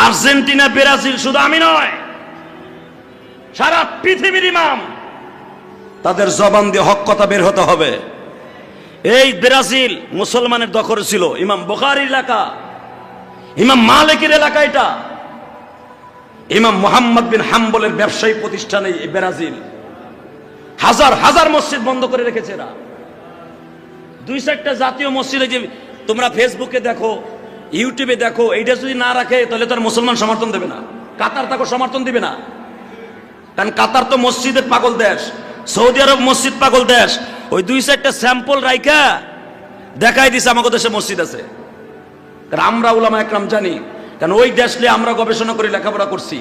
Argentina Brazil শুধু আমি নয়, সারা পৃথিবীর ইমাম, তাদের জবান দিয়ে হক কথা বের হতে হবে। এই ব্রাজিল মুসলমানের দখলে ছিল, ইমাম বুখারীর এলাকা, ইমাম মালিকের এলাকা, এটা ইমাম মুহাম্মদ বিন হাম্বলের ব্যবসায়ী প্রতিষ্ঠানে এই ব্রাজিল হাজার হাজার মসজিদ বন্ধ করে রেখেছে এরা। দুই চারটা জাতীয় মসজিদে যে তোমরা ফেসবুকে দেখো, ইউটিউবে দেখো, এইটা যদি না রাখে তাহলে তার মুসলমান সমর্থন দেবে না, কাতার তাকে সমর্থন দিবে না। কারণ কাতার তো মসজিদের পাগল দেশ, সৌদি আরব মসজিদ পাগল দেশ। ওই দুই চারটা স্যাম্পল রাইখা দেখাই দিছে আমাকে দেশে মসজিদ আছে। কারণ আমরা উলামা একরাম জানি, কারণ ওই দেশ নিয়ে আমরা গবেষণা করে লেখাপড়া করছি।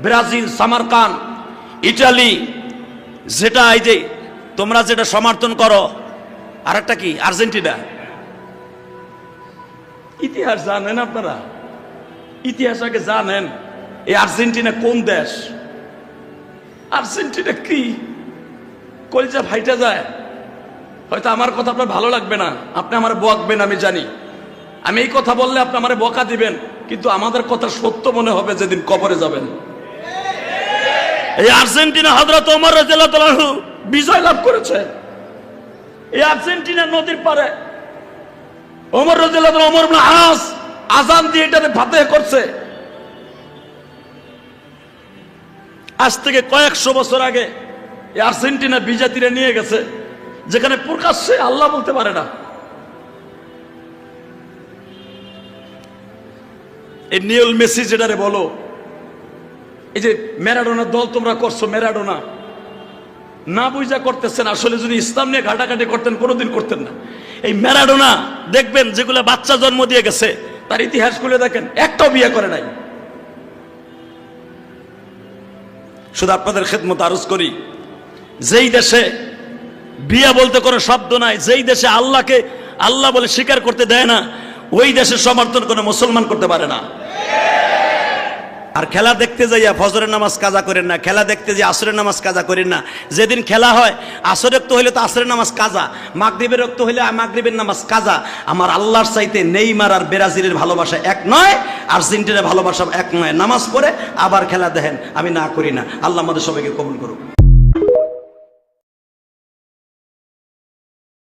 ব্রাজিল, সামারকান, ইটালি, যেটা এই যে তোমরা যেটা সমর্থন করো, আর একটা কি আর্জেন্টিনা। ইতিহাস জানেন আপনারা? ইতিহাস আগে জানেন এই আর্জেন্টিনা কোন দেশ? আর্জেন্টিনা কি? কলজা ফাইটা যায়। হয়তো আমার কথা আপনার ভালো লাগবে না, আপনি আমার বকবেন, আমি জানি। আমি এই কথা বললে আপনি আমার বকা দিবেন, কিন্তু আমাদের কথা সত্য মনে হবে যেদিন কবরে যাবেন। এই আর্জেন্টিনা হযরত ওমর রাদিয়াল্লাহু আনহু বিজয় লাভ করেছে। এই আর্জেন্টিনা নদীর পারে ওমর রাদিয়াল্লাহু আনহু, ওমর ইবনে আস আযান দিয়ে এটাতে ফাতেহ করছে। আজ থেকে কয়েকশো বছর আগে এই আর্জেন্টিনা বিজাতিরা নিয়ে গেছে, যেখানে প্রকাশ্যে আল্লাহ বলতে পারে না। এই নিয়েল মেসি যেটারে বলো, এই যে ম্যারাডোনার দল তোমরা করছো, ম্যারাডোনা না বুঝা করতেছেন। আসলে যদি ইসলাম নিয়ে ঘাটাঘাটি করতেন কোনোদিন করতেন না। এই ম্যারাডোনা দেখবেন যেগুলো বাচ্চা জন্ম দিয়ে গেছে, তার ইতিহাস খুলে দেখেন, একটাও বিয়ে করে নাই। শুধু আপনাদের খেদমত আরজ করি, যেই দেশে বিয়া বলতে কোনো শব্দ নাই, যেই দেশে আল্লাহকে আল্লাহ বলে স্বীকার করতে দেয় না, ওই দেশের সমর্থন কোনো মুসলমান করতে পারে না। আর খেলা দেখতে যাইয়া ফজরের নামাজ কাজা করেন না, খেলা দেখতে যাই আসরের নামাজ কাজা করেন না। যেদিন খেলা হয় আসরের রক্ত হইলে তো আসরের নামাজ কাজা, মাগরিবের রক্ত হইলে মাগরিবের নামাজ কাজা। আমার আল্লাহর চাইতে নেইমার আর ব্রাজিলের ভালোবাসা এক নয়, আর্জেন্টিনার ভালোবাসা এক নয়। নামাজ পড়ে আবার খেলা দেখেন, আমি না করি না। আল্লাহ আমাদের সবাইকে কবুল করুক।